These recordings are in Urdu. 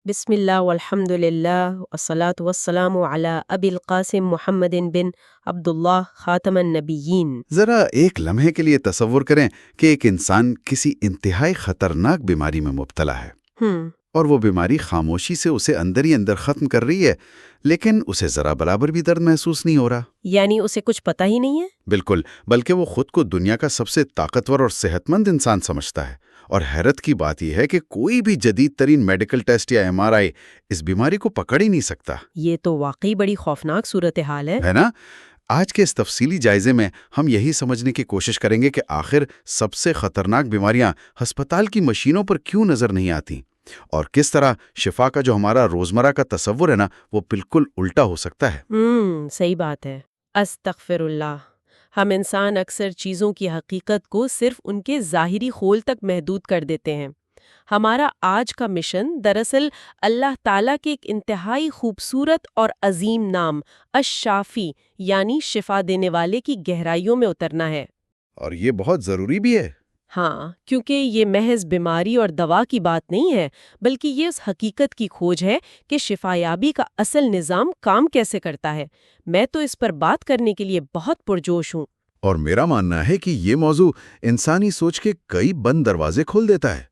بسم اللہ والحمد للہ والصلاة والسلام علی ابی القاسم محمد بن عبداللہ خاتم النبیین۔ ذرا ایک لمحے کے لیے تصور کریں کہ ایک انسان کسی انتہائی خطرناک بیماری میں مبتلا ہے اور وہ بیماری خاموشی سے اسے اندر ہی اندر ختم کر رہی ہے، لیکن اسے ذرا برابر بھی درد محسوس نہیں ہو رہا۔ یعنی اسے کچھ پتہ ہی نہیں ہے؟ بالکل، بلکہ وہ خود کو دنیا کا سب سے طاقتور اور صحت مند انسان سمجھتا ہے، اور حیرت کی بات یہ ہے کہ کوئی بھی جدید ترین میڈیکل ٹیسٹ یا MRI اس بیماری کو پکڑ ہی نہیں سکتا۔ یہ تو واقعی بڑی خوفناک صورتحال ہے نا؟ آج کے اس تفصیلی جائزے میں ہم یہی سمجھنے کی کوشش کریں گے کہ آخر سب سے خطرناک بیماریاں ہسپتال کی مشینوں پر کیوں نظر نہیں آتی، اور کس طرح شفا کا جو ہمارا روزمرہ کا تصور ہے نا، وہ بالکل الٹا ہو سکتا ہے۔ صحیح بات ہے۔ استغفر اللہ۔ ہم انسان اکثر چیزوں کی حقیقت کو صرف ان کے ظاہری خول تک محدود کر دیتے ہیں۔ ہمارا آج کا مشن دراصل اللہ تعالیٰ کے ایک انتہائی خوبصورت اور عظیم نام الشافی یعنی شفا دینے والے کی گہرائیوں میں اترنا ہے۔ اور یہ بہت ضروری بھی ہے۔ ہاں، کیونکہ یہ محض بیماری اور دوا کی بات نہیں ہے، بلکہ یہ اس حقیقت کی کھوج ہے کہ شفایابی کا اصل نظام کام کیسے کرتا ہے۔ میں تو اس پر بات کرنے کے لیے بہت پرجوش ہوں۔ اور میرا ماننا ہے کہ یہ موضوع انسانی سوچ کے کئی بند دروازے کھول دیتا ہے۔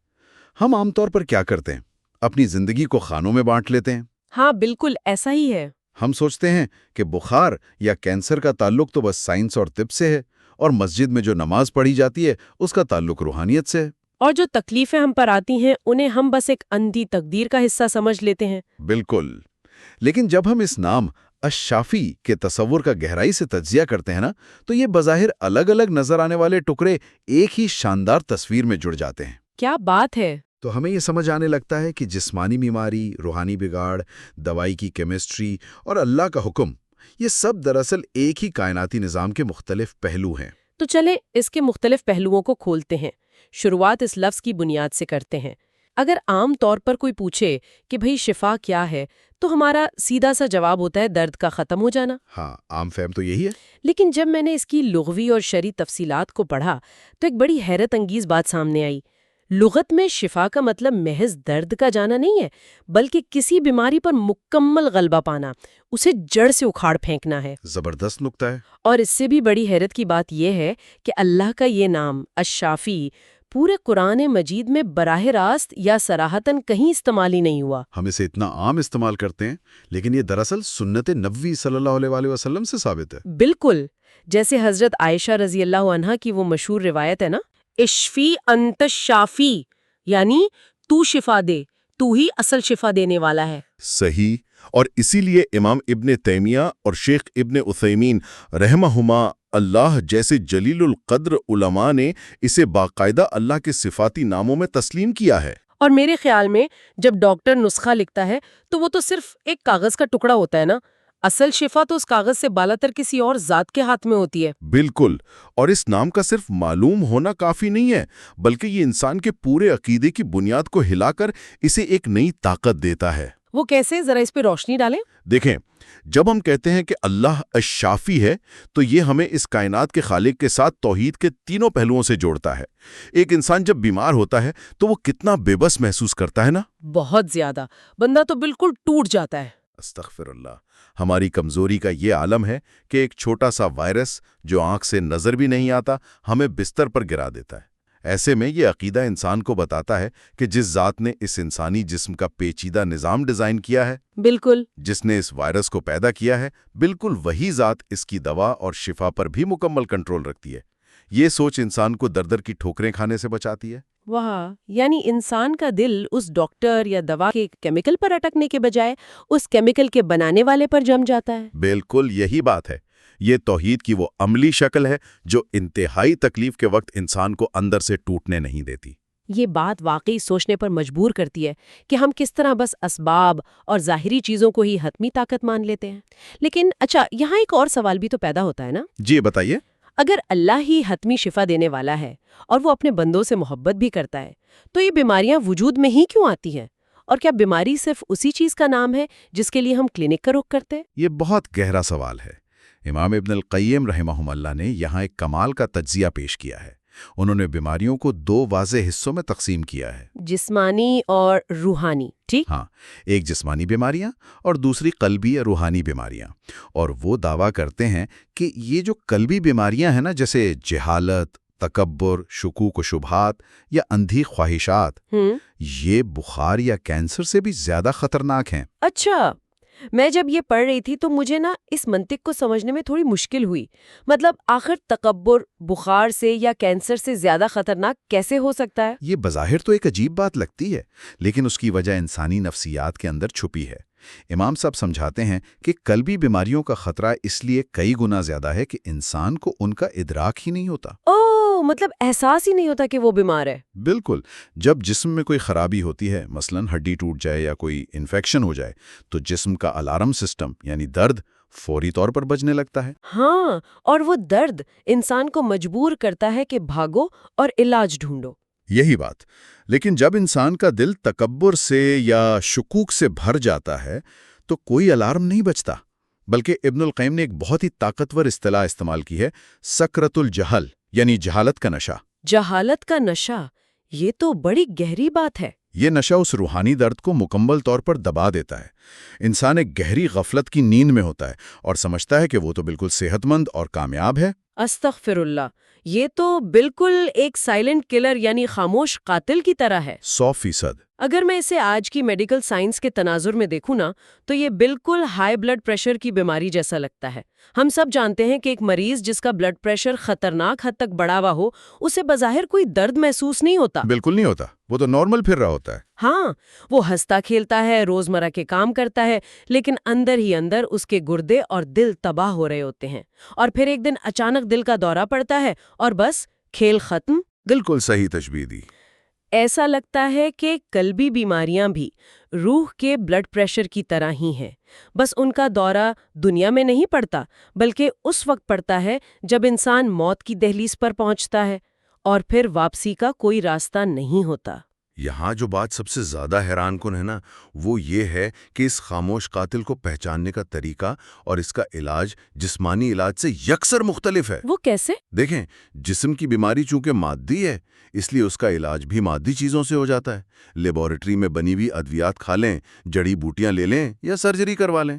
ہم عام طور پر کیا کرتے ہیں؟ اپنی زندگی کو خانوں میں بانٹ لیتے ہیں۔ ہاں، بالکل ایسا ہی ہے۔ ہم سوچتے ہیں کہ بخار یا کینسر کا تعلق تو بس سائنس اور طب سے ہے، اور مسجد میں جو نماز پڑھی جاتی ہے اس کا تعلق روحانیت سے ہے۔ اور جو تکلیفیں ہم پر آتی ہیں انہیں ہم بس ایک اندھی تقدیر کا حصہ سمجھ لیتے ہیں۔ بالکل، لیکن جب ہم اس نام الشافی کے تصور کا گہرائی سے تجزیہ کرتے ہیں نا، تو یہ بظاہر الگ الگ نظر آنے والے ٹکڑے ایک ہی شاندار تصویر میں جڑ جاتے ہیں۔ کیا بات ہے! تو ہمیں یہ سمجھ آنے لگتا ہے کہ جسمانی بیماری، روحانی بگاڑ، دوائی کی کیمسٹری اور اللہ کا حکم، یہ سب دراصل ایک ہی کائناتی نظام کے مختلف پہلو ہیں۔ تو چلیں اس کے مختلف پہلوؤں کو کھولتے ہیں۔ شروعات اس لفظ کی بنیاد سے کرتے ہیں۔ اگر عام طور پر کوئی پوچھے کہ بھئی شفا کیا ہے، تو ہمارا سیدھا سا جواب ہوتا ہے درد کا ختم ہو جانا۔ ہاں، عام فہم تو یہی ہے۔ لیکن جب میں نے اس کی لغوی اور شرعی تفصیلات کو پڑھا تو ایک بڑی حیرت انگیز بات سامنے آئی۔ لغت میں شفا کا مطلب محض درد کا جانا نہیں ہے، بلکہ کسی بیماری پر مکمل غلبہ پانا، اسے جڑ سے اکھاڑ پھینکنا ہے۔ زبردست نکتہ ہے۔ اور اس سے بھی بڑی حیرت کی بات یہ ہے کہ اللہ کا یہ نام الشافی پورے قرآن مجید میں براہ راست یا صراحتاً کہیں استعمال ہی نہیں ہوا۔ ہم اسے اتنا عام استعمال کرتے ہیں، لیکن یہ دراصل سنت نبوی صلی اللہ علیہ وآلہ وسلم سے ثابت ہے۔ بالکل، جیسے حضرت عائشہ رضی اللہ عنہا کی وہ مشہور روایت ہے نا، اشفی انت الشافی، یعنی تو شفا دے، تو ہی اصل شفا دینے والا ہے۔ صحیح، اور اسی لیے امام ابن تیمیہ اور شیخ ابن عثیمین رحمہما اللہ جیسے جلیل القدر علماء نے اسے باقاعدہ اللہ کے صفاتی ناموں میں تسلیم کیا ہے۔ اور میرے خیال میں جب ڈاکٹر نسخہ لکھتا ہے تو وہ تو صرف ایک کاغذ کا ٹکڑا ہوتا ہے نا، اصل شفا تو اس کاغذ سے بالاتر کسی اور ذات کے ہاتھ میں ہوتی ہے۔ بالکل، اور اس نام کا صرف معلوم ہونا کافی نہیں ہے، بلکہ یہ انسان کے پورے عقیدے کی بنیاد کو ہلا کر اسے ایک نئی طاقت دیتا ہے۔ وہ کیسے؟ ذرا اس پہ روشنی ڈالیں۔ دیکھیں، جب ہم کہتے ہیں کہ اللہ الشافی ہے تو یہ ہمیں اس کائنات کے خالق کے ساتھ توحید کے تینوں پہلوؤں سے جوڑتا ہے۔ ایک انسان جب بیمار ہوتا ہے تو وہ کتنا بے بس محسوس کرتا ہے نا؟ بہت زیادہ، بندہ تو بالکل ٹوٹ جاتا ہے۔ استغفر اللہ۔ ہماری کمزوری کا یہ عالم ہے کہ ایک چھوٹا سا وائرس جو آنکھ سے نظر بھی نہیں آتا ہمیں بستر پر گرا دیتا ہے۔ ایسے میں یہ عقیدہ انسان کو بتاتا ہے کہ جس ذات نے اس انسانی جسم کا پیچیدہ نظام ڈیزائن کیا ہے، بالکل، جس نے اس وائرس کو پیدا کیا ہے، بالکل وہی ذات اس کی دوا اور شفا پر بھی مکمل کنٹرول رکھتی ہے۔ یہ سوچ انسان کو در در کی ٹھوکریں کھانے سے بچاتی ہے۔ واہ، یعنی انسان کا دل اس ڈاکٹر یا دوا کے کیمیکل پر اٹکنے کے بجائے اس کیمیکل کے بنانے والے پر جم جاتا ہے۔ بالکل یہی بات ہے۔ یہ توحید کی وہ عملی شکل ہے جو انتہائی تکلیف کے وقت انسان کو اندر سے ٹوٹنے نہیں دیتی۔ یہ بات واقعی سوچنے پر مجبور کرتی ہے کہ ہم کس طرح بس اسباب اور ظاہری چیزوں کو ہی حتمی طاقت مان لیتے ہیں۔ لیکن اچھا، یہاں ایک اور سوال بھی تو پیدا ہوتا ہے نا؟ جی بتائیے۔ اگر اللہ ہی حتمی شفا دینے والا ہے اور وہ اپنے بندوں سے محبت بھی کرتا ہے، تو یہ بیماریاں وجود میں ہی کیوں آتی ہیں؟ اور کیا بیماری صرف اسی چیز کا نام ہے جس کے لیے ہم کلینک کا رخ کرتے ہیں؟ یہ بہت گہرا سوال ہے۔ امام ابن القیم رحمہ اللہ نے یہاں ایک کمال کا تجزیہ پیش کیا ہے۔ انہوں نے بیماریوں کو 2 واضح حصوں میں تقسیم کیا ہے۔ جسمانی اور روحانی، ٹھیک؟ ہاں، ایک جسمانی بیماریاں اور دوسری قلبی یا روحانی بیماریاں۔ اور وہ دعویٰ کرتے ہیں کہ یہ جو قلبی بیماریاں ہیں نا، جیسے جہالت، تکبر، شکوک و شبہات یا اندھی خواہشات، یہ بخار یا کینسر سے بھی زیادہ خطرناک ہیں۔ اچھا، میں جب یہ پڑھ رہی تھی تو مجھے نا اس منطق کو سمجھنے میں تھوڑی مشکل ہوئی۔ مطلب آخر تکبر بخار سے یا کینسر سے زیادہ خطرناک کیسے ہو سکتا ہے؟ یہ بظاہر تو ایک عجیب بات لگتی ہے، لیکن اس کی وجہ انسانی نفسیات کے اندر چھپی ہے۔ امام صاحب سمجھاتے ہیں کہ قلبی بیماریوں کا خطرہ اس لیے کئی گنا زیادہ ہے کہ انسان کو ان کا ادراک ہی نہیں ہوتا۔ مطلب احساس ہی نہیں ہوتا کہ وہ بیمار ہے۔ بالکل، جب جسم میں کوئی خرابی ہوتی ہے، مثلا ہڈی ٹوٹ جائے یا کوئی انفیکشن ہو جائے، تو جسم کا الارم سسٹم یعنی درد فوری طور پر بجنے لگتا ہے۔ ہاں، اور وہ درد انسان کو مجبور کرتا ہے کہ بھاگو اور علاج ڈھونڈو۔ یہی بات، لیکن جب انسان کا دل تکبر سے یا شکوک سے بھر جاتا ہے تو کوئی الارم نہیں بجتا، بلکہ ابن القیم نے ایک بہت ہی طاقتور اصطلاح استعمال کی ہے، سکرت الجہل، یعنی جہالت کا نشہ۔ جہالت کا نشہ، یہ تو بڑی گہری بات ہے۔ یہ نشہ اس روحانی درد کو مکمل طور پر دبا دیتا ہے۔ انسان ایک گہری غفلت کی نیند میں ہوتا ہے اور سمجھتا ہے کہ وہ تو بالکل صحت مند اور کامیاب ہے۔ استغفر اللہ، یہ تو بالکل ایک سائلنٹ کلر یعنی خاموش قاتل کی طرح ہے۔ 100%۔ اگر میں اسے آج کی میڈیکل سائنس کے تناظر میں دیکھوں نا، تو یہ بالکل ہائی بلڈ پریشر کی بیماری جیسا لگتا ہے۔ ہم سب جانتے ہیں کہ ایک مریض جس کا بلڈ پریشر خطرناک حد تک بڑھا ہوا ہو، اسے بظاہر کوئی درد محسوس نہیں ہوتا۔ بالکل نہیں ہوتا، وہ تو نارمل پھر رہا ہوتا ہے۔ ہاں، وہ ہنستا کھیلتا ہے، روزمرہ کے کام کرتا ہے، لیکن اندر ہی اندر اس کے گردے اور دل تباہ ہو رہے ہوتے ہیں۔ اور پھر ایک دن اچانک دل کا دورہ پڑتا ہے اور بس کھیل ختم۔ بالکل صحیح تشبیہ دی۔ ایسا لگتا ہے کہ قلبی بیماریاں بھی روح کے بلڈ پریشر کی طرح ہی ہیں، بس ان کا دورہ دنیا میں نہیں پڑتا، بلکہ اس وقت پڑتا ہے جب انسان موت کی دہلیز پر پہنچتا ہے اور پھر واپسی کا کوئی راستہ نہیں ہوتا۔ یہاں جو بات سب سے زیادہ حیران کن ہے نا، وہ یہ ہے کہ اس خاموش قاتل کو پہچاننے کا طریقہ اور اس کا علاج جسمانی علاج سے یکسر مختلف ہے۔ وہ کیسے؟ دیکھیں، جسم کی بیماری چونکہ مادی ہے، اس لیے اس کا علاج بھی مادی چیزوں سے ہو جاتا ہے۔ لیبارٹری میں بنی ہوئی ادویات کھا لیں، جڑی بوٹیاں لے لیں یا سرجری کروا لیں۔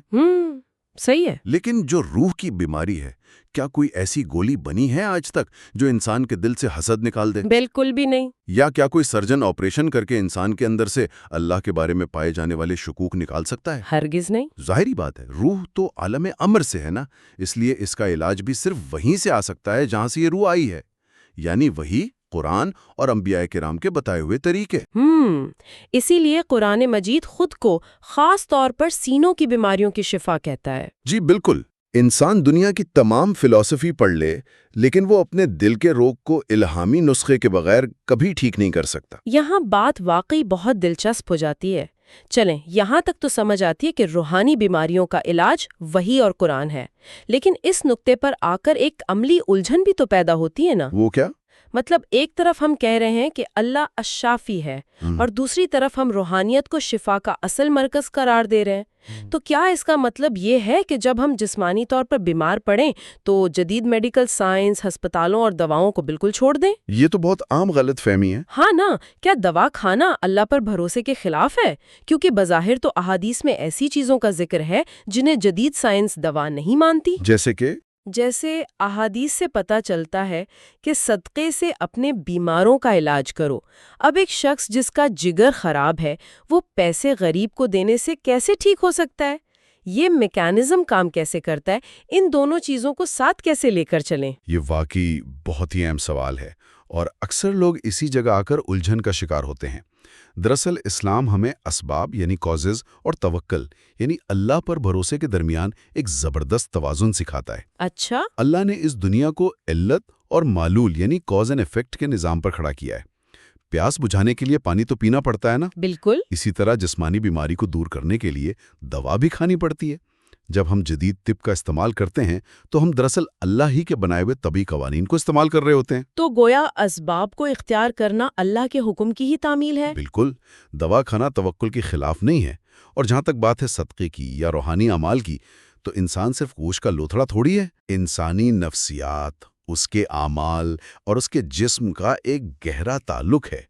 صحیح ہے۔ لیکن جو روح کی بیماری ہے، کیا کوئی ایسی گولی بنی ہے آج تک جو انسان کے دل سے حسد نکال دے؟ بالکل بھی نہیں۔ یا کیا کوئی سرجن آپریشن کر کے انسان کے اندر سے اللہ کے بارے میں پائے جانے والے شکوک نکال سکتا ہے؟ ہرگز نہیں۔ ظاہری بات ہے، روح تو عالم امر سے ہے نا، اس لیے اس کا علاج بھی صرف وہیں سے آ سکتا ہے جہاں سے یہ روح آئی ہے، یعنی وہی قرآن اور انبیاء کرام کے بتائے ہوئے طریقے۔ اسی لیے قرآن مجید خود کو خاص طور پر سینوں کی بیماریوں کی شفا کہتا ہے۔ جی بالکل، انسان دنیا کی تمام فلسفی پڑھ لے، لیکن وہ اپنے دل کے روگ کو الہامی نسخے کے بغیر کبھی ٹھیک نہیں کر سکتا۔ یہاں بات واقعی بہت دلچسپ ہو جاتی ہے۔ چلیں، یہاں تک تو سمجھ آتی ہے کہ روحانی بیماریوں کا علاج وحی اور قرآن ہے، لیکن اس نقطے پر آ کر ایک عملی الجھن بھی تو پیدا ہوتی ہے نا۔ وہ کیا؟ مطلب ایک طرف ہم کہہ رہے ہیں کہ اللہ الشافی ہے اور دوسری طرف ہم روحانیت کو شفا کا اصل مرکز قرار دے رہے ہیں، تو کیا اس کا مطلب یہ ہے کہ جب ہم جسمانی طور پر بیمار پڑیں تو جدید میڈیکل سائنس، ہسپتالوں اور دواؤں کو بالکل چھوڑ دیں؟ یہ تو بہت عام غلط فہمی ہے۔ ہاں نا، کیا دوا کھانا اللہ پر بھروسے کے خلاف ہے؟ کیونکہ بظاہر تو احادیث میں ایسی چیزوں کا ذکر ہے جنہیں جدید سائنس دوا نہیں مانتی۔ جیسے احادیث سے پتہ چلتا ہے کہ صدقے سے اپنے بیماروں کا علاج کرو۔ اب ایک شخص جس کا جگر خراب ہے، وہ پیسے غریب کو دینے سے کیسے ٹھیک ہو سکتا ہے؟ یہ میکانزم کام کیسے کرتا ہے؟ ان دونوں چیزوں کو ساتھ کیسے لے کر چلیں؟ یہ واقعی بہت ہی اہم سوال ہے اور اکثر لوگ اسی جگہ آ کر الجھن کا شکار ہوتے ہیں۔ دراصل اسلام ہمیں اسباب یعنی کازز اور توکل یعنی اللہ پر بھروسے کے درمیان ایک زبردست توازن سکھاتا ہے۔ اچھا؟ اللہ نے اس دنیا کو علت اور معلول یعنی کاز اینڈ ایفیکٹ کے نظام پر کھڑا کیا ہے۔ پیاس بجھانے کے لیے پانی تو پینا پڑتا ہے نا؟ بالکل۔ اسی طرح جسمانی بیماری کو دور کرنے کے لیے دوا بھی کھانی پڑتی ہے۔ جب ہم جدید طب کا استعمال کرتے ہیں تو ہم دراصل اللہ ہی کے بنائے ہوئے طبی قوانین کو استعمال کر رہے ہوتے ہیں۔ تو گویا اسباب کو اختیار کرنا اللہ کے حکم کی ہی تعمیل ہے۔ بالکل، دوا کھانا توکل کے خلاف نہیں ہے۔ اور جہاں تک بات ہے صدقے کی یا روحانی اعمال کی، تو انسان صرف گوشت کا لوتھڑا تھوڑی ہے۔ انسانی نفسیات، اس کے اعمال اور اس کے جسم کا ایک گہرا تعلق ہے۔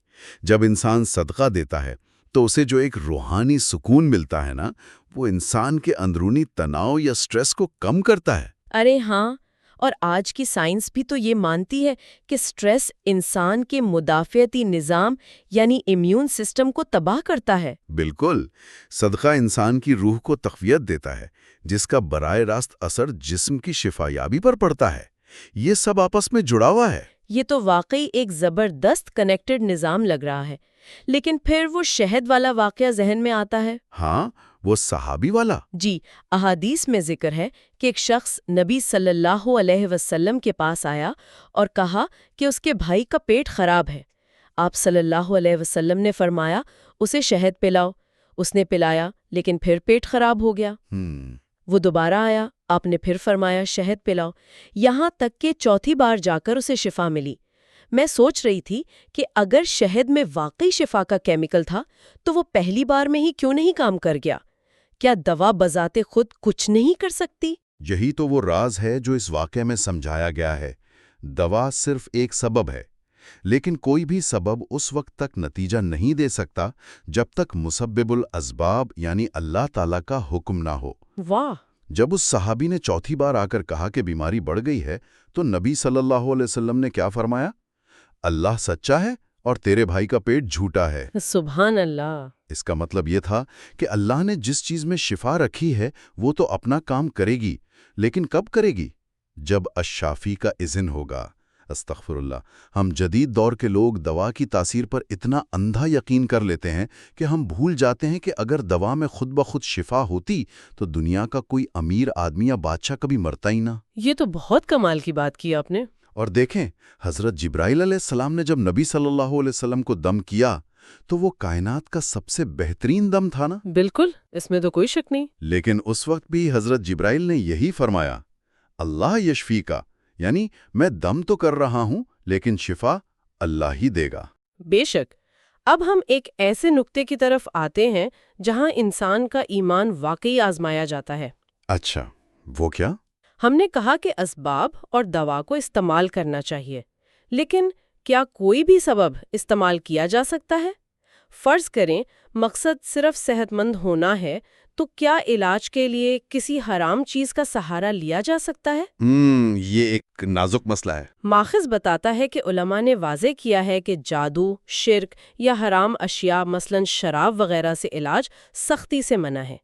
جب انسان صدقہ دیتا ہے تو اسے جو ایک روحانی سکون ملتا ہے نا، وہ انسان کے اندرونی تناؤ یا سٹریس کو کم کرتا ہے۔ ارے ہاں، اور آج کی سائنس بھی تو یہ مانتی ہے کہ سٹریس انسان کے مدافعتی نظام یعنی امیون سسٹم کو تباہ کرتا ہے۔ بالکل، صدقہ انسان کی روح کو تقویت دیتا ہے، جس کا براہ راست اثر جسم کی شفا یابی پر پڑتا ہے۔ یہ سب آپس میں جڑا ہوا ہے۔ یہ تو واقعی ایک زبردست کنیکٹڈ نظام لگ رہا ہے، لیکن پھر وہ شہد والا واقعہ ذہن میں آتا ہے۔ ہاں، وہ صحابی والا۔ جی، احادیث میں ذکر ہے کہ ایک شخص نبی صلی اللہ علیہ وسلم کے پاس آیا اور کہا کہ اس کے بھائی کا پیٹ خراب ہے۔ آپ صلی اللہ علیہ وسلم نے فرمایا اسے شہد پلاؤ۔ اس نے پلایا لیکن پھر پیٹ خراب ہو گیا۔ وہ دوبارہ آیا، آپ نے پھر فرمایا شہد پلاؤ، یہاں تک کہ چوتھی بار جا کر اسے شفا ملی۔ میں سوچ رہی تھی کہ اگر شہد میں واقعی شفا کا کیمیکل تھا تو وہ پہلی بار میں ہی کیوں نہیں کام کر گیا؟ کیا دوا بذات خود کچھ نہیں کر سکتی؟ یہی تو وہ راز ہے جو اس واقعے میں سمجھایا گیا ہے۔ دوا صرف ایک سبب ہے، لیکن کوئی بھی سبب اس وقت تک نتیجہ نہیں دے سکتا جب تک مسبب الاسباب یعنی اللہ تعالیٰ کا حکم نہ ہو۔ واہ! جب اس صحابی نے چوتھی بار آ کر کہا کہ بیماری بڑھ گئی ہے تو نبی صلی اللہ علیہ وسلم نے کیا فرمایا؟ اللہ سچا ہے اور تیرے بھائی کا پیٹ جھوٹا ہے۔ سبحان اللہ! اس کا مطلب یہ تھا کہ اللہ نے جس چیز میں شفا رکھی ہے وہ تو اپنا کام کرے گی، لیکن کب کرے گی؟ جب الشافی کا اذن ہوگا۔ استغفر اللہ۔ ہم جدید دور کے لوگ دوا کی تاثیر پر اتنا اندھا یقین کر لیتے ہیں کہ ہم بھول جاتے ہیں کہ اگر دوا میں خود بخود شفا ہوتی تو دنیا کا کوئی امیر آدمی یا بادشاہ کبھی مرتا ہی نہ۔ یہ تو بہت کمال کی بات کی آپ نے۔ اور دیکھیں، حضرت جبرائیل علیہ السلام نے جب نبی صلی اللہ علیہ وسلم کو دم کیا تو وہ کائنات کا سب سے بہترین دم تھا نا؟ بالکل، اس میں تو کوئی شک نہیں۔ لیکن اس وقت بھی حضرت جبرائیل نے یہی فرمایا، اللہ یشفی کا، یعنی میں دم تو کر رہا ہوں لیکن شفا اللہ ہی دے گا۔ بے شک۔ اب ہم ایک ایسے نقطے کی طرف آتے ہیں جہاں انسان کا ایمان واقعی آزمایا جاتا ہے۔ اچھا، وہ کیا؟ ہم نے کہا کہ اسباب اور دوا کو استعمال کرنا چاہیے، لیکن کیا کوئی بھی سبب استعمال کیا جا سکتا ہے؟ فرض کریں مقصد صرف صحت مند ہونا ہے، تو کیا علاج کے لیے کسی حرام چیز کا سہارا لیا جا سکتا ہے؟ یہ ایک نازک مسئلہ ہے۔ ماخذ بتاتا ہے کہ علماء نے واضح کیا ہے کہ جادو، شرک یا حرام اشیاء مثلا شراب وغیرہ سے علاج سختی سے منع ہے۔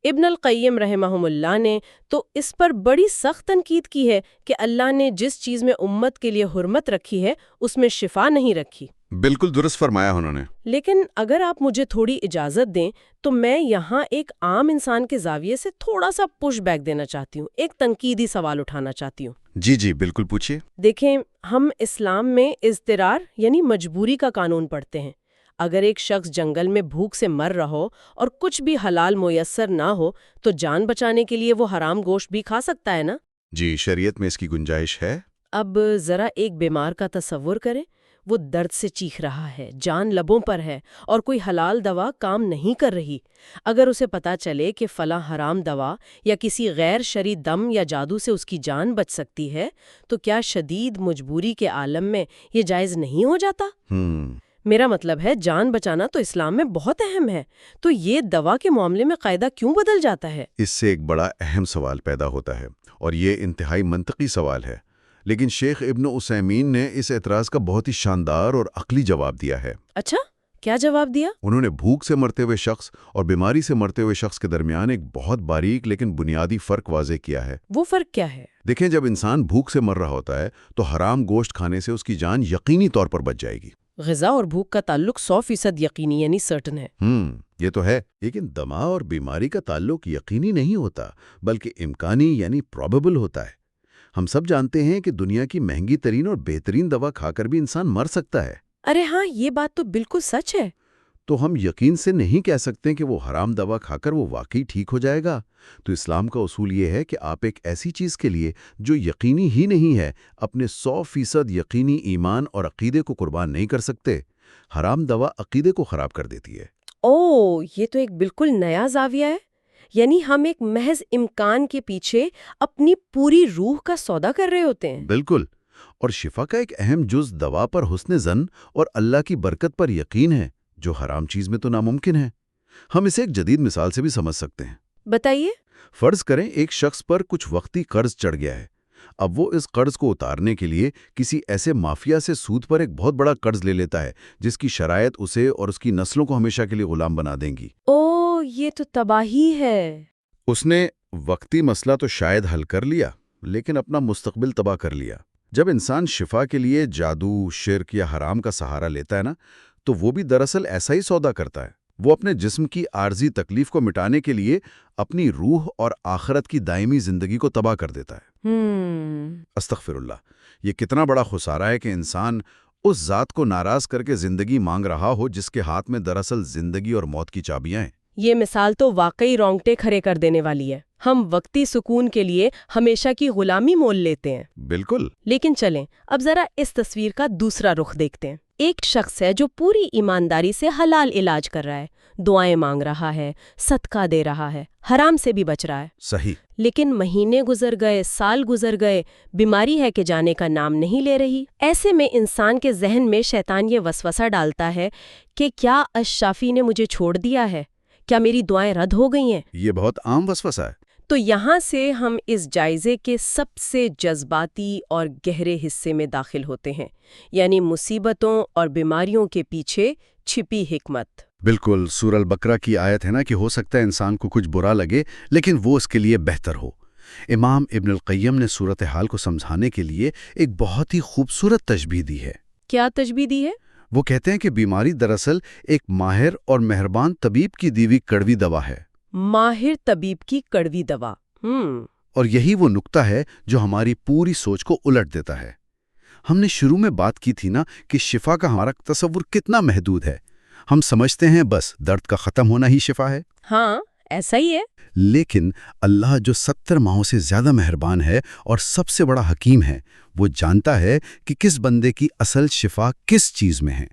ابن القیم رحمہم اللہ نے تو اس پر بڑی سخت تنقید کی ہے کہ اللہ نے جس چیز میں امت کے لیے حرمت رکھی ہے اس میں شفا نہیں رکھی۔ بالکل درست فرمایا انہوں نے۔ لیکن اگر آپ مجھے تھوڑی اجازت دیں تو میں یہاں ایک عام انسان کے زاویے سے تھوڑا سا پش بیک دینا چاہتی ہوں، ایک تنقیدی سوال اٹھانا چاہتی ہوں۔ جی بالکل پوچھیے۔ دیکھیں، ہم اسلام میں اضطرار یعنی مجبوری کا قانون پڑھتے ہیں۔ اگر ایک شخص جنگل میں بھوک سے مر رہا ہو اور کچھ بھی حلال میسر نہ ہو تو جان بچانے کے لیے وہ حرام گوشت بھی کھا سکتا ہے نا؟ جی، شریعت میں اس کی گنجائش ہے۔ اب ذرا ایک بیمار کا تصور کریں، وہ درد سے چیخ رہا ہے، جان لبوں پر ہے اور کوئی حلال دوا کام نہیں کر رہی۔ اگر اسے پتا چلے کہ فلاں حرام دوا یا کسی غیر شرعی دم یا جادو سے اس کی جان بچ سکتی ہے تو کیا شدید مجبوری کے عالم میں یہ جائز نہیں ہو جاتا؟ میرا مطلب ہے جان بچانا تو اسلام میں بہت اہم ہے، تو یہ دوا کے معاملے میں قاعدہ کیوں بدل جاتا ہے؟ اس سے ایک بڑا اہم سوال پیدا ہوتا ہے اور یہ انتہائی منطقی سوال ہے، لیکن شیخ ابن عثیمین نے اس اعتراض کا بہت ہی شاندار اور عقلی جواب دیا ہے۔ اچھا، کیا جواب دیا؟ انہوں نے بھوک سے مرتے ہوئے شخص اور بیماری سے مرتے ہوئے شخص کے درمیان ایک بہت باریک لیکن بنیادی فرق واضح کیا ہے۔ وہ فرق کیا ہے؟ دیکھیں، جب انسان بھوک سے مر رہا ہوتا ہے تو حرام گوشت کھانے سے اس کی جان یقینی طور پر بچ جائے گی۔ غذا اور بھوک کا تعلق 100% یقینی یعنی سرٹن ہے۔ یہ تو ہے، لیکن دما اور بیماری کا تعلق یقینی نہیں ہوتا بلکہ امکانی یعنی پروبیبل ہوتا ہے۔ ہم سب جانتے ہیں کہ دنیا کی مہنگی ترین اور بہترین دوا کھا کر بھی انسان مر سکتا ہے۔ ارے ہاں، یہ بات تو بالکل سچ ہے۔ تو ہم یقین سے نہیں کہہ سکتے کہ وہ حرام دوا کھا کر وہ واقعی ٹھیک ہو جائے گا۔ تو اسلام کا اصول یہ ہے کہ آپ ایک ایسی چیز کے لیے جو یقینی ہی نہیں ہے اپنے 100% یقینی ایمان اور عقیدے کو قربان نہیں کر سکتے۔ حرام دوا عقیدے کو خراب کر دیتی ہے۔ یہ تو ایک بالکل نیا زاویہ ہے، یعنی ہم ایک محض امکان کے پیچھے اپنی پوری روح کا سودا کر رہے ہوتے ہیں۔ بالکل، اور شفا کا ایک اہم جز دوا پر حسن ظن اور اللہ کی برکت پر یقین ہے، جو حرام چیز میں تو ناممکن ہے۔ ہم اسے ایک جدید مثال سے بھی سمجھ سکتے ہیں۔ بتائیے۔ فرض کریں ایک شخص پر کچھ وقتی قرض چڑھ گیا ہے۔ اب وہ اس قرض کو اتارنے کے لیے کسی ایسے مافیا سے سود پر ایک بہت بڑا قرض لے لیتا ہے جس کی شرائط اسے اور اس کی نسلوں کو ہمیشہ کے لیے غلام بنا دیں گی۔ یہ تو تباہی ہے۔ اس نے وقتی مسئلہ تو شاید حل کر لیا، لیکن اپنا مستقبل تباہ کر لیا۔ جب انسان شفا کے لیے جادو، شرک یا حرام کا سہارا لیتا ہے نا، تو وہ بھی دراصل ایسا ہی سودا کرتا ہے۔ وہ اپنے جسم کی عارضی تکلیف کو مٹانے کے لیے اپنی روح اور آخرت کی دائمی زندگی کو تباہ کر دیتا ہے۔ استغفر اللہ، یہ کتنا بڑا خسارہ ہے کہ انسان اس ذات کو ناراض کر کے زندگی مانگ رہا ہو جس کے ہاتھ میں دراصل زندگی اور موت کی چابیاں ہیں۔ یہ مثال تو واقعی رونگٹے کھڑے کر دینے والی ہے۔ ہم وقتی سکون کے لیے ہمیشہ کی غلامی مول لیتے ہیں۔ بالکل۔ لیکن چلیں اب ذرا اس تصویر کا دوسرا رخ دیکھتے ہیں۔ ایک شخص ہے جو پوری ایمانداری سے حلال علاج کر رہا ہے، دعائیں مانگ رہا ہے، صدقہ دے رہا ہے، حرام سے بھی بچ رہا ہے۔ صحیح۔ لیکن مہینے گزر گئے، سال گزر گئے، بیماری ہے کہ جانے کا نام نہیں لے رہی۔ ایسے میں انسان کے ذہن میں شیطان یہ وسوسہ ڈالتا ہے کہ کیا الشافی نے مجھے چھوڑ دیا ہے؟ کیا میری دعائیں رد ہو گئی ہیں؟ یہ بہت عام وسوسہ ہے۔ تو یہاں سے ہم اس جائزے کے سب سے جذباتی اور گہرے حصے میں داخل ہوتے ہیں، یعنی مصیبتوں اور بیماریوں کے پیچھے چھپی حکمت۔ بالکل، سورہ البقرہ کی آیت ہے نا کہ ہو سکتا ہے انسان کو کچھ برا لگے لیکن وہ اس کے لیے بہتر ہو۔ امام ابن القیم نے صورتحال کو سمجھانے کے لیے ایک بہت ہی خوبصورت تشبیہ دی ہے۔ کیا تشبیہ دی ہے؟ وہ کہتے ہیں کہ بیماری دراصل ایک ماہر اور مہربان طبیب کی دی ہوئی کڑوی دوا ہے۔ ماہر طبیب کی کڑوی دوا۔ اور یہی وہ نقطہ ہے جو ہماری پوری سوچ کو الٹ دیتا ہے۔ ہم نے شروع میں بات کی تھی نا کہ شفا کا ہمارا تصور کتنا محدود ہے۔ ہم سمجھتے ہیں بس درد کا ختم ہونا ہی شفا ہے۔ ہاں، ایسا ہی ہے۔ لیکن اللہ جو 70 ماہوں سے زیادہ مہربان ہے اور سب سے بڑا حکیم ہے، وہ جانتا ہے کہ کس بندے کی اصل شفا کس چیز میں ہے۔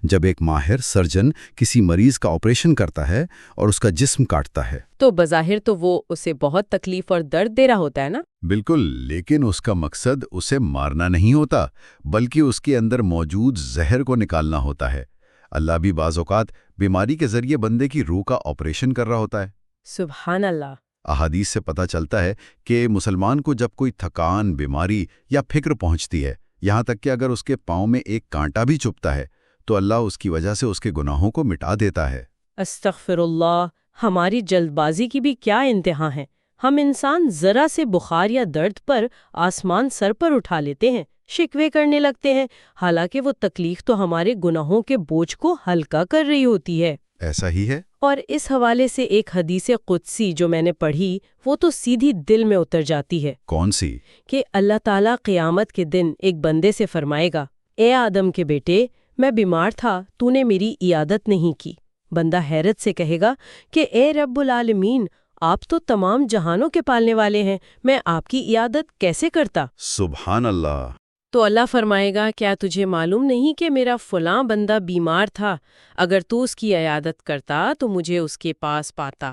جب ایک ماہر سرجن کسی مریض کا آپریشن کرتا ہے اور اس کا جسم کاٹتا ہے تو بظاہر تو وہ اسے بہت تکلیف اور درد دے رہا ہوتا ہے نا؟ بالکل، لیکن اس کا مقصد اسے مارنا نہیں ہوتا، بلکہ اس کے اندر موجود زہر کو نکالنا ہوتا ہے۔ اللہ بھی بعض اوقات بیماری کے ذریعے بندے کی روح کا آپریشن کر رہا ہوتا ہے۔ سبحان اللہ۔ احادیث سے پتہ چلتا ہے کہ مسلمان کو جب کوئی تھکان، بیماری یا فکر پہنچتی ہے، یہاں تک کہ اگر اس کے پاؤں میں ایک کانٹا بھی چبھتا ہے، تو اللہ اس کی وجہ سے اس کے گناہوں کو مٹا دیتا ہے۔ استغفر اللہ، ہماری جلد بازی کی بھی کیا انتہا ہے۔ ہم انسان ذرا سے بخار یا درد پر آسمان سر پر اٹھا لیتے ہیں، شکوے کرنے لگتے ہیں، حالانکہ وہ تکلیف تو ہمارے گناہوں کے بوجھ کو ہلکا کر رہی ہوتی ہے۔ ایسا ہی ہے۔ اور اس حوالے سے ایک حدیث قدسی جو میں نے پڑھی، وہ تو سیدھی دل میں اتر جاتی ہے۔ کون سی؟ کہ اللہ تعالیٰ قیامت کے دن ایک بندے سے فرمائے گا، اے آدم کے بیٹے، میں بیمار تھا، تو نے میری عیادت نہیں کی۔ بندہ حیرت سے کہے گا کہ اے رب العالمین، آپ تو تمام جہانوں کے پالنے والے ہیں، میں آپ کی عیادت کیسے کرتا؟ سبحان اللہ۔ تو اللہ فرمائے گا، کیا تجھے معلوم نہیں کہ میرا فلاں بندہ بیمار تھا؟ اگر تو اس کی عیادت کرتا تو مجھے اس کے پاس پاتا۔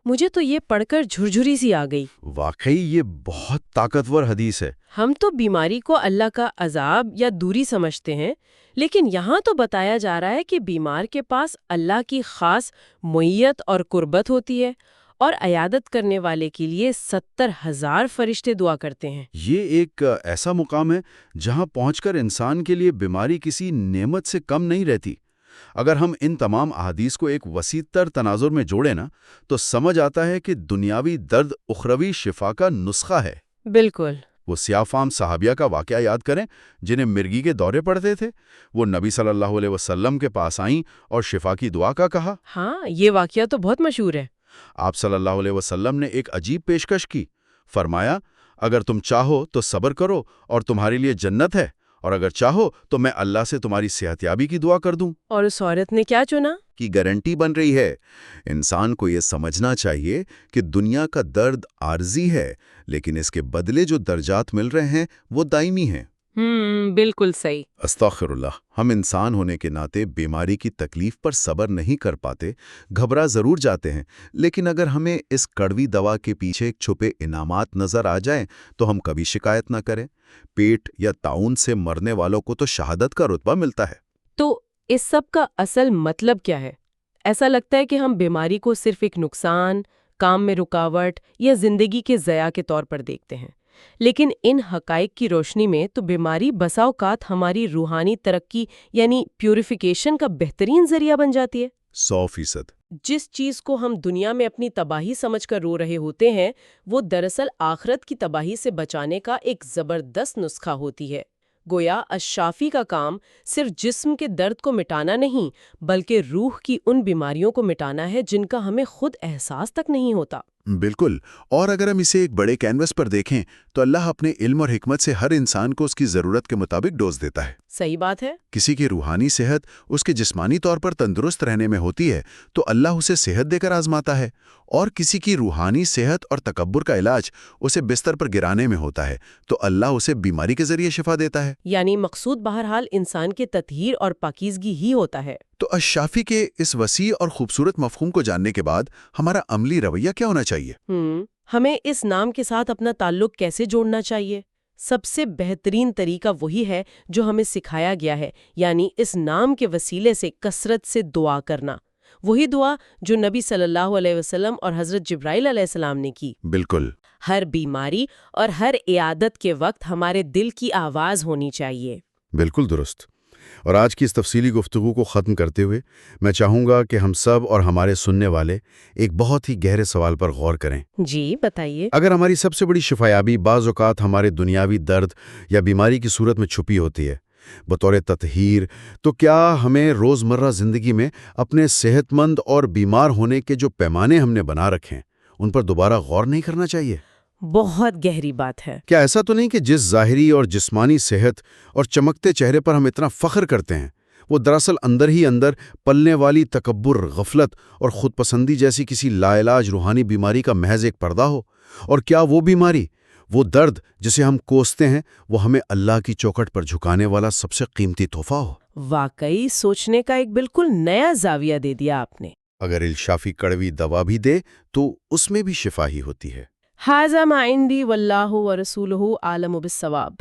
مجھے تو یہ پڑھ کر جھرجھری سی آ گئی۔ واقعی یہ بہت طاقتور حدیث ہے۔ ہم تو بیماری کو اللہ کا عذاب یا دوری سمجھتے ہیں، لیکن یہاں تو بتایا جا رہا ہے کہ بیمار کے پاس اللہ کی خاص معیت اور قربت ہوتی ہے، اور عیادت کرنے والے کے لیے 70,000 فرشتے دعا کرتے ہیں۔ یہ ایک ایسا مقام ہے جہاں پہنچ کر انسان کے لیے بیماری کسی نعمت سے کم نہیں رہتی۔ اگر ہم ان تمام احادیث کو ایک وسیع تر تناظر میں جوڑیں نا، تو سمجھ آتا ہے کہ دنیاوی درد اخروی شفا کا نسخہ ہے۔ بالکل۔ وہ سیاہ فام صحابیہ کا واقعہ یاد کریں جنہیں مرگی کے دورے پڑتے تھے۔ وہ نبی صلی اللہ علیہ وسلم کے پاس آئیں اور شفا کی دعا کا کہا۔ ہاں، یہ واقعہ تو بہت مشہور ہے۔ آپ صلی اللہ علیہ وسلم نے ایک عجیب پیشکش کی۔ فرمایا، اگر تم چاہو تو صبر کرو اور تمہارے لیے جنت ہے، اور اگر چاہو تو میں اللہ سے تمہاری صحتیابی کی دعا کر دوں۔ اور اس عورت نے کیا چنا؟ کی گارنٹی بن رہی ہے۔ انسان کو یہ سمجھنا چاہیے کہ دنیا کا درد عارضی ہے، لیکن اس کے بدلے جو درجات مل رہے ہیں وہ دائمی ہیں۔ بالکل صحیح۔ استغفر اللہ، ہم انسان ہونے کے ناطے بیماری کی تکلیف پر صبر نہیں کر پاتے، گھبرا ضرور جاتے ہیں، لیکن اگر ہمیں اس کڑوی دوا کے پیچھے ایک چھپے انعامات نظر آ جائیں تو ہم کبھی شکایت نہ کریں۔ پیٹ یا طاعون سے مرنے والوں کو تو شہادت کا رتبہ ملتا ہے۔ تو اس سب کا اصل مطلب کیا ہے؟ ایسا لگتا ہے کہ ہم بیماری کو صرف ایک نقصان، کام میں رکاوٹ یا زندگی کے ضیاع کے طور پر دیکھتے ہیں، لیکن ان حقائق کی روشنی میں تو بیماری بسا اوقات ہماری روحانی ترقی یعنی پیوریفیکیشن کا بہترین ذریعہ بن جاتی ہے۔ 100%۔ جس چیز کو ہم دنیا میں اپنی تباہی سمجھ کر رو رہے ہوتے ہیں، وہ دراصل آخرت کی تباہی سے بچانے کا ایک زبردست نسخہ ہوتی ہے۔ گویا الشافی کا کام صرف جسم کے درد کو مٹانا نہیں، بلکہ روح کی ان بیماریوں کو مٹانا ہے جن کا ہمیں خود احساس تک نہیں ہوتا۔ بالکل، اور اگر ہم اسے ایک بڑے کینوس پر دیکھیں تو اللہ اپنے علم اور حکمت سے ہر انسان کو اس کی ضرورت کے مطابق ڈوز دیتا ہے۔ صحیح بات ہے۔ کسی کی روحانی صحت اس کے جسمانی طور پر تندرست رہنے میں ہوتی ہے تو اللہ اسے صحت دے کر آزماتا ہے، اور کسی کی روحانی صحت اور تکبر کا علاج اسے بستر پر گرانے میں ہوتا ہے تو اللہ اسے بیماری کے ذریعے شفا دیتا ہے۔ یعنی مقصود بہرحال انسان کے تطہیر اور پاکیزگی ہی ہوتا ہے۔ تو الشافی کے اس وسیع اور خوبصورت مفہوم کو جاننے کے بعد ہمارا عملی رویہ کیا ہونا چاہیے؟ ہمیں اس نام کے ساتھ اپنا تعلق کیسے جوڑنا چاہیے؟ سب سے بہترین طریقہ وہی ہے جو ہمیں سکھایا گیا ہے، یعنی اس نام کے وسیلے سے کثرت سے دعا کرنا۔ وہی دعا جو نبی صلی اللہ علیہ وسلم اور حضرت جبرائیل علیہ السلام نے کی۔ بالکل۔ ہر بیماری اور ہر عیادت کے وقت ہمارے دل کی آواز ہونی چاہیے۔ بالکل درست۔ اور آج کی اس تفصیلی گفتگو کو ختم کرتے ہوئے میں چاہوں گا کہ ہم سب اور ہمارے سننے والے ایک بہت ہی گہرے سوال پر غور کریں۔ جی بتائیے۔ اگر ہماری سب سے بڑی شفایابی بعض اوقات ہمارے دنیاوی درد یا بیماری کی صورت میں چھپی ہوتی ہے بطور تطہیر، تو کیا ہمیں روزمرہ زندگی میں اپنے صحت مند اور بیمار ہونے کے جو پیمانے ہم نے بنا رکھے ہیں ان پر دوبارہ غور نہیں کرنا چاہیے؟ بہت گہری بات ہے۔ کیا ایسا تو نہیں کہ جس ظاہری اور جسمانی صحت اور چمکتے چہرے پر ہم اتنا فخر کرتے ہیں وہ دراصل اندر ہی اندر پلنے والی تکبر، غفلت اور خود پسندی جیسی کسی لا علاج روحانی بیماری کا محض ایک پردہ ہو؟ اور کیا وہ بیماری، وہ درد جسے ہم کوستے ہیں، وہ ہمیں اللہ کی چوکھٹ پر جھکانے والا سب سے قیمتی تحفہ ہو؟ واقعی سوچنے کا ایک بالکل نیا زاویہ دے دیا آپ نے۔ اگر الشافی کڑوی دوا بھی دے تو اس میں بھی شفا ہی ہوتی ہے۔ ھذا ما عندی واللہ ورسولہ اعلم بالصواب۔